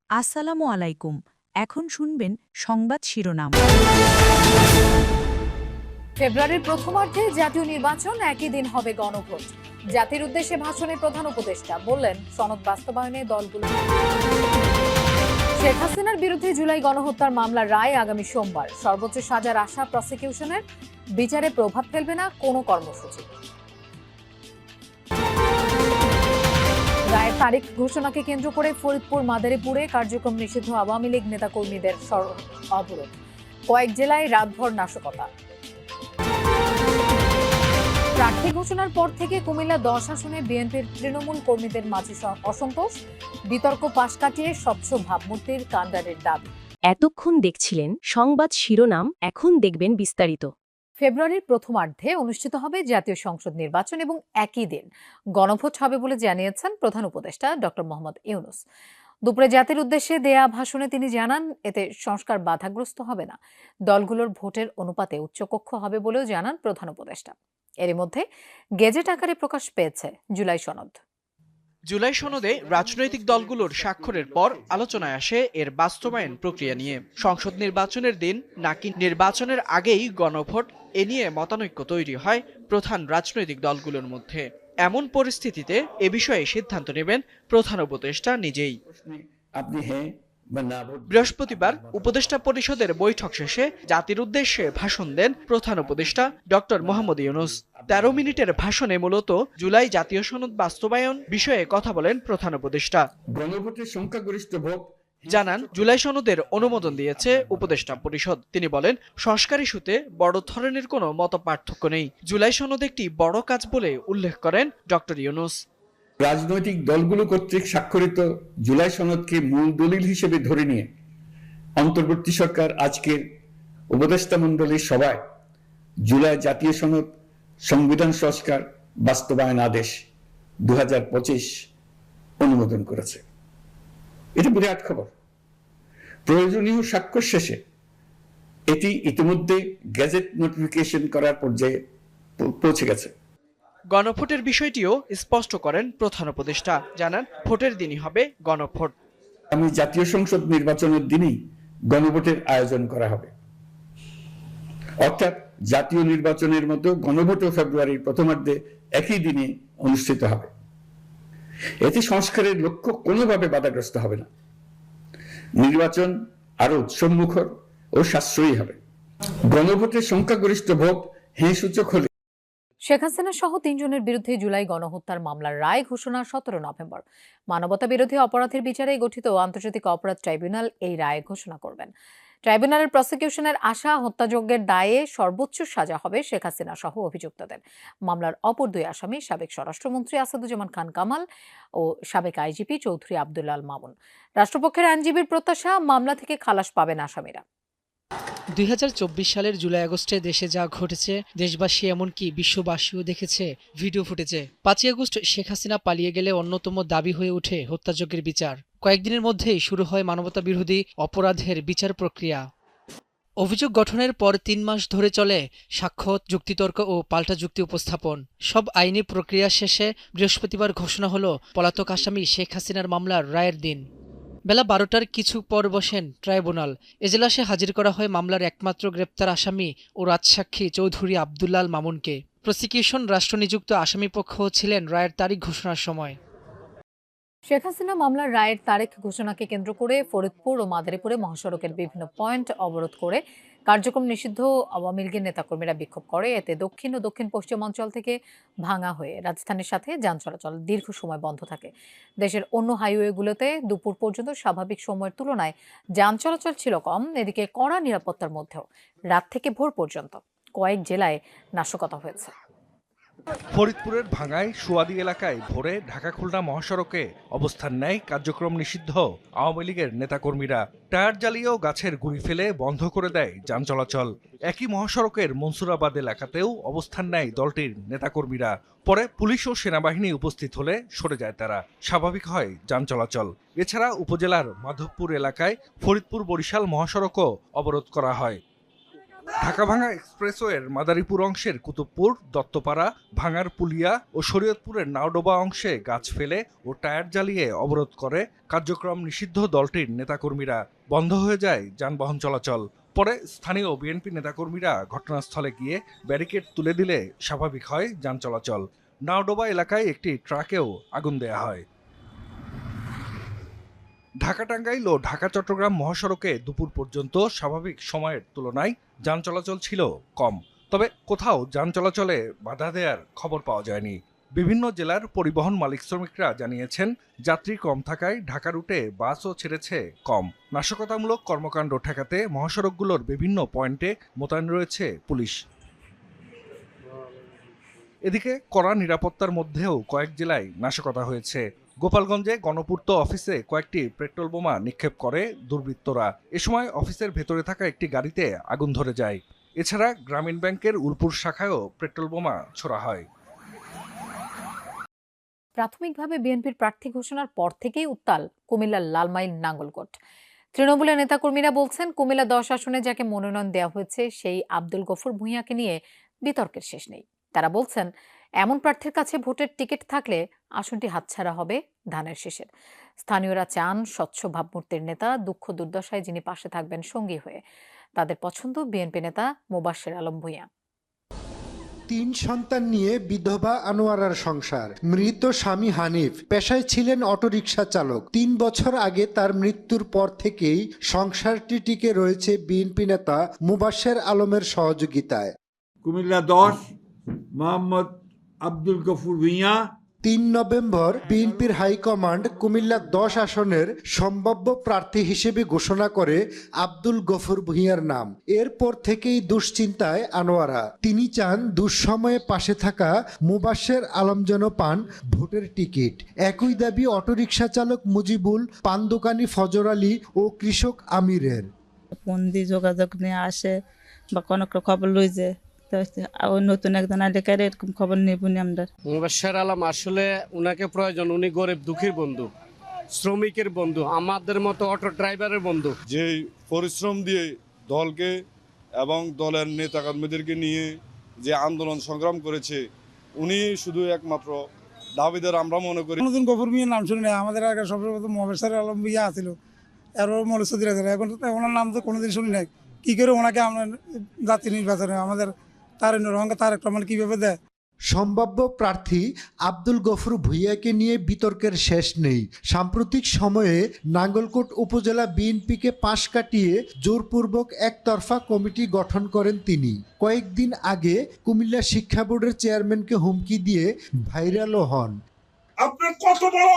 আসসালামু আলাইকুম। এখন শুনবেন সংবাদ শিরোনাম। ফেব্রুয়ারির প্রথমার্ধে জাতীয় নির্বাচন, একই দিন হবে গণভোট। জাতির উদ্দেশ্যে ভাষণে প্রধান উপদেষ্টা বললেন, সনদ বাস্তবায়নে দলগুলো। শেখ হাসিনার বিরুদ্ধে জুলাই গণহত্যার মামলার রায় আগামী সোমবার। সর্বোচ্চ সাজার আশা প্রসিকিউশনের, বিচারে প্রভাব ফেলবে না কোনো কর্মসূচি। রায়ের তারিখ ঘোষণাকে কেন্দ্র করে ফরিদপুর মাদারীপুরে কার্যক্রম নিষিদ্ধ আওয়ামী লীগ নেতাকর্মীদের অবরোধ। কয়েক জেলায় রাতভর নাশকতা। প্রার্থী ঘোষণার পর থেকে কুমিল্লা 10 আসনে বিএনপির তৃণমূল কর্মীদের মাঝে অসন্তোষ। বিতর্ক পাশ কাটিয়ে স্বচ্ছ ভাবমূর্তির কাণ্ডারের দাবি। এতক্ষণ দেখছিলেন সংবাদ শিরোনাম, এখন দেখবেন বিস্তারিত। ফেব্রুয়ারির প্রথমার্ধে অনুষ্ঠিত হবে জাতীয় সংসদ নির্বাচন এবং একই দিন গণভোট হবে বলে জানিয়েছেন প্রধান উপদেষ্টা ডক্টর মোহাম্মদ ইউনূস। দুপুরে জাতির উদ্দেশ্যে দেয়া ভাষণে তিনি জানান, এতে সংস্কার বাধাগ্রস্ত হবে না, দলগুলোর ভোটের অনুপাতে উচ্চকক্ষ হবে বলেও জানান প্রধান উপদেষ্টা। এর মধ্যে গেজেট আকারে প্রকাশ পেয়েছে জুলাই সনদ। জুলাই সনদে রাজনৈতিক দলগুলোর স্বাক্ষরের পর আলোচনায় আসে এর বাস্তবায়ন প্রক্রিয়া নিয়ে। সংসদ নির্বাচনের দিন নাকি নির্বাচনের আগেই গণভোট, এ নিয়ে মতানৈক্য তৈরি হয় প্রধান রাজনৈতিক দলগুলোর মধ্যে। এমন পরিস্থিতিতে এ বিষয়ে সিদ্ধান্ত নেবেন প্রধান উপদেষ্টা নিজেই। বৃহস্পতিবার উপদেষ্টা পরিষদের বৈঠক শেষে জাতির উদ্দেশ্যে ভাষণ দেন প্রধান উপদেষ্টা ডক্টর মোহাম্মদ ইউনূস। 13 মিনিটের ভাষণে মূলত জুলাই জাতীয় সনদ বাস্তবায়ন বিষয়ে কথা বলেন প্রধান উপদেষ্টা। গণভোটের সংখ্যাগরিষ্ঠ ভোট জানান, জুলাই সনদের অনুমোদন দিয়েছে উপদেষ্টা পরিষদ। তিনি বলেন, সংস্কার ইস্যুতে বড় ধরনের কোনো মতপার্থক্য নেই। জুলাই সনদ একটি বড় কাজ বলে উল্লেখ করেন ডক্টর ইউনূস। রাজনৈতিক দলগুলো কর্তৃক স্বাক্ষরিত জুলাই সনদকে মূল দলিল হিসেবে ধরে নিয়ে অন্তর্বর্তী সরকার আজকের উপদেষ্টা মণ্ডলীর সভায় জুলাই জাতীয় সনদ সংবিধান সংস্কার বাস্তবায়ন আদেশ 2025 অনুমোদন করেছে। এটা বিরাট খবর। প্রয়োজনীয় স্বাক্ষর শেষে এটি ইতিমধ্যে গেজেট নোটিফিকেশন করার পর্যায়ে পৌঁছে গেছে। গণভোটের বিষয়টিও স্পষ্ট করেন প্রধান উপদেষ্টা। জানান, ভোটের দিনই হবে গণভোট। আমি জাতীয় সংসদ নির্বাচনের দিনই গণভোটের আয়োজন করা হবে, অর্থাৎ জাতীয় নির্বাচনের মতো গণভোটও ফেব্রুয়ারির প্রথমার্ধে একই দিনে অনুষ্ঠিত হবে। এতে সংস্কারের লক্ষ্য কোনোভাবে বাধাগ্রস্ত হবে না। নির্বাচন আরো উৎসবমুখর ও সাশ্রয়ী হবে। গণভোটের সংখ্যাগরিষ্ঠ ভোট হ্যাঁ সূচক হলে শেখ হাসিনা সহ 3 জনের বিরুদ্ধে জুলাই গণহত্যার মামলার রায় ঘোষণা 17 নভেম্বর। মানবতা বিরোধী অপরাধের বিচারে গঠিত আন্তর্জাতিক অপরাধ ট্রাইব্যুনাল এই রায় ঘোষণা করবেন। ট্রাইব্যুনালের প্রসিকিউশনের আশা, হত্যাযজ্ঞের দায়ে সর্বোচ্চ সাজা হবে শেখ হাসিনা সহ অভিযুক্তদের। মামলার অপর 2 আসামি সাবেক স্বরাষ্ট্রমন্ত্রী আসাদুজ্জামান খান কামাল ও সাবেক আইজিপি চৌধুরী আব্দুল আল মামুন। রাষ্ট্রপক্ষের আইনজীবীর প্রত্যাশা, মামলা থেকে খালাস পাবেন আসামিরা। 2024 সালের জুলাই আগস্টে দেশে যা ঘটেছে, দেশবাসী এমনকি বিশ্ববাসীও দেখেছে ভিডিও ফুটেজে। 5 আগস্ট শেখ হাসিনা পালিয়ে গেলে অন্যতম দাবি হয়ে ওঠে হত্যাযজ্ঞের বিচার। কয়েকদিনের মধ্যেই শুরু হয় মানবতা বিরোধী অপরাধের বিচার প্রক্রিয়া। অভিযোগ গঠনের পর 3 মাস ধরে চলে সাক্ষ্য, যুক্তিতর্ক ও পাল্টা যুক্তি উপস্থাপন। সব আইনি প্রক্রিয়া শেষে বৃহস্পতিবার ঘোষণা হলো পলাতক আসামি শেখ হাসিনার মামলার রায়ের দিন। বেলা 12টার কিছু পর বসেন ট্রাইব্যুনাল। এজলাসে হাজির করা হয় মামলার একমাত্র গ্রেপ্তার আসামি ও রাজসাক্ষী চৌধুরী আব্দুল আল মামুনকে। প্রসিকিউশন রাষ্ট্রনিযুক্ত আসামিপক্ষ ছিলেন রায়ের তারিখ ঘোষণার সময়। শেখ হাসিনা মামলার রায়ের তারিখ ঘোষণাকে কেন্দ্র করে ফরিদপুর ও মাদারীপুরে মহাসড়কের বিভিন্ন পয়েন্ট অবরোধ করে কার্যক্রম নিষিদ্ধ আওয়ামী লীগের নেতাকর্মীরা বিক্ষোভ করে। এতে দক্ষিণ ও দক্ষিণ পশ্চিমাঞ্চল থেকে ভাঙা হয়ে রাজধানীর সাথে যান চলাচল দীর্ঘ সময় বন্ধ থাকে। দেশের অন্য হাইওয়েগুলোতে দুপুর পর্যন্ত স্বাভাবিক সময়ের তুলনায় যান চলাচল ছিল কম। এদিকে কড়া নিরাপত্তার মধ্যেও রাত থেকে ভোর পর্যন্ত কয়েক জেলায় নাশকতা হয়েছে। ফরিদপুরের ভাঙ্গায় সুয়াদি এলাকায় ভোরে ঢাকা খুলনা মহাসড়কে অবস্থান নেয় কার্যক্রম নিষিদ্ধ আওয়ামী লীগের নেতাকর্মীরা। টায়ার জ্বালিয়েও গাছের গুঁড়ি ফেলে বন্ধ করে দেয় যান চলাচল। একই মহাসড়কের মনসুরাবাদ এলাকাতেও অবস্থান নেয় দলটির নেতাকর্মীরা। পরে পুলিশ ও সেনাবাহিনী উপস্থিত হলে সরে যায় তারা। স্বাভাবিক হয় যান চলাচল। এছাড়া উপজেলার মাধবপুর এলাকায় ফরিদপুর বরিশাল মহাসড়কও অবরোধ করা হয়। ঢাকা-ভাঙ্গা এক্সপ্রেসওয়ের মাদারীপুর অংশের কুতুবপুর, দত্তপাড়া, ভাঙ্গার পুলিয়া ও শরীয়তপুরের নাওডোবা অংশে গাছ ফেলে ও টায়ার জ্বালিয়ে অবরোধ করে কার্যক্রম নিষিদ্ধ দলটির নেতাকর্মীরা। বন্ধ হয়ে যায় যানবাহন চলাচল। পরে স্থানীয় বিএনপি নেতাকর্মীরা ঘটনাস্থলে গিয়ে ব্যারিকেড তুলে দিলে স্বাভাবিক হয় যান চলাচল। নাওডোবা এলাকায় একটি ট্রাকেও আগুন দেয়া হয়। ঢাকা-টাঙ্গাইল ও ঢাকা-চট্টগ্রাম মহাসড়কে দুপুর পর্যন্ত স্বাভাবিক সময়ের তুলনায় যান চলাচল ছিল কম। তবে কোথাও যান চলাচলে বাধা দেওয়ার খবর পাওয়া যায়নি। বিভিন্ন জেলার পরিবহন মালিক শ্রমিকরা জানিয়েছেন, যাত্রী কম থাকায় ঢাকা রুটে বাসও ছেড়েছে কম। নাশকতামূলক কর্মকাণ্ড ঠেকাতে মহাসড়কগুলোর বিভিন্ন পয়েন্টে মোতায়েন রয়েছে পুলিশ। এদিকে কড়া নিরাপত্তার মধ্যেও কয়েক জেলায় নাশকতা হয়েছে। গোপালগঞ্জে গণপূর্ত অফিসে কয়েকটি পেট্রোল বোমা নিক্ষেপ করে দুর্বৃত্তরা। এ সময় অফিসের ভেতরে থাকা একটি গাড়িতে আগুন ধরে যায়। এছাড়া গ্রামীণ ব্যাংকের উলপুর শাখায়ও পেট্রোল বোমা ছোড়া হয়। প্রাথমিকভাবে বিএনপির প্রার্থী ঘোষণার পর থেকেই উত্তাল কুমিল্লার লালমাইল নাঙ্গলকোট। তৃণমূলের নেতাকর্মীরা বলছেন, কুমিল্লা 10 আসনে যাকে মনোনয়ন দেওয়া হয়েছে সেই আব্দুল গফুর ভূঁইয়াকে নিয়ে বিতর্কের শেষ নেই। তারা বলছেন, এমন প্রার্থীর কাছে ভোটের টিকিট থাকলে আসনটি হাতছাড়া হবে ধানের শীষের। স্থানীয়রা চান স্বচ্ছ ভাবমূর্তির নেতা, দুঃখ দুর্দশায় যিনি পাশে থাকবেন সঙ্গী হয়ে। তাদের পছন্দ বিএনপি নেতা মোবাশ্বের আলম ভূঁইয়া। 3 সন্তান নিয়ে বিধবা আনোয়ারার সংসার। মৃত স্বামী হানিফ পেশায় ছিলেন অটোরিকশা চালক। 3 বছর আগে তার মৃত্যুর পর থেকেই সংসারটি টিকে রয়েছে বিএনপি নেতা মোবাশ্বের আলমের সহযোগিতায়। কুমিল্লা 10 মোহাম্মদ আব্দুল গফুর ভূঁইয়া। 3 নভেম্বর বিএনপির হাইকমান্ড কুমিল্লা 10 আসনের সম্ভাব্য প্রার্থী হিসেবে ঘোষণা করে আব্দুল গফুর ভূঁইয়ার নাম। এরপর থেকেই দুশ্চিন্তায় আনোয়ারা। তিনি চান দুঃসময়ে পাশে থাকা মোবাশ্বের আলম যেন পান ভোটের টিকিট। একই দাবি অটোরিকশা চালক মুজিবুল, পান দোকানি ফজর আলী ও কৃষক আমিরের। ফোন দিয়ে যোগাযোগ নিয়ে আসে বা কোনো খবর লই যে নতুন একজন এলাকার এরকম খবর নেবনি আমরা। মোবাশ্বের আলম আসলে উনাকে প্রয়োজন। উনি গরিব দুঃখীর বন্ধু, শ্রমিকের বন্ধু, আমাদের মতো অটো ড্রাইভারের বন্ধু। যে পরিশ্রম দিয়ে দলকে এবং দলের নেতাকর্মীদেরকে নিয়ে যে আন্দোলন সংগ্রাম করেছে, উনি শুধু একমাত্র দাবিদার আমরা মনে করি। নতুন গফুর মিয়ার নাম শুনি না, আমাদের আগে সর্বপ্রথম মোবাশ্বের আলম ভূঁইয়া আছিল, এরপর মৌলুসুদ্দিন আছে। এখন ওনার নাম তো কোনোদিন শুনি নাই। কি করে ওনাকে আমরা জাতীয় নির্বাচনে আমাদের তারেক রহমান কিভাবে দেয়? সম্ভাব্য প্রার্থী আব্দুল গফুর ভূঁইয়াকে নিয়ে বিতর্কের শেষ নেই। সাম্প্রতিক সময়ে নাঙ্গলকোট উপজেলা বিএনপিকে পাশ কাটিয়ে জোরপূর্বক একতরফা কমিটি গঠন করেন তিনি। কয়েকদিন আগে কুমিল্লা শিক্ষা বোর্ডের চেয়ারম্যানকে হুমকি দিয়ে ভাইরালও হন। আপনার কত বড়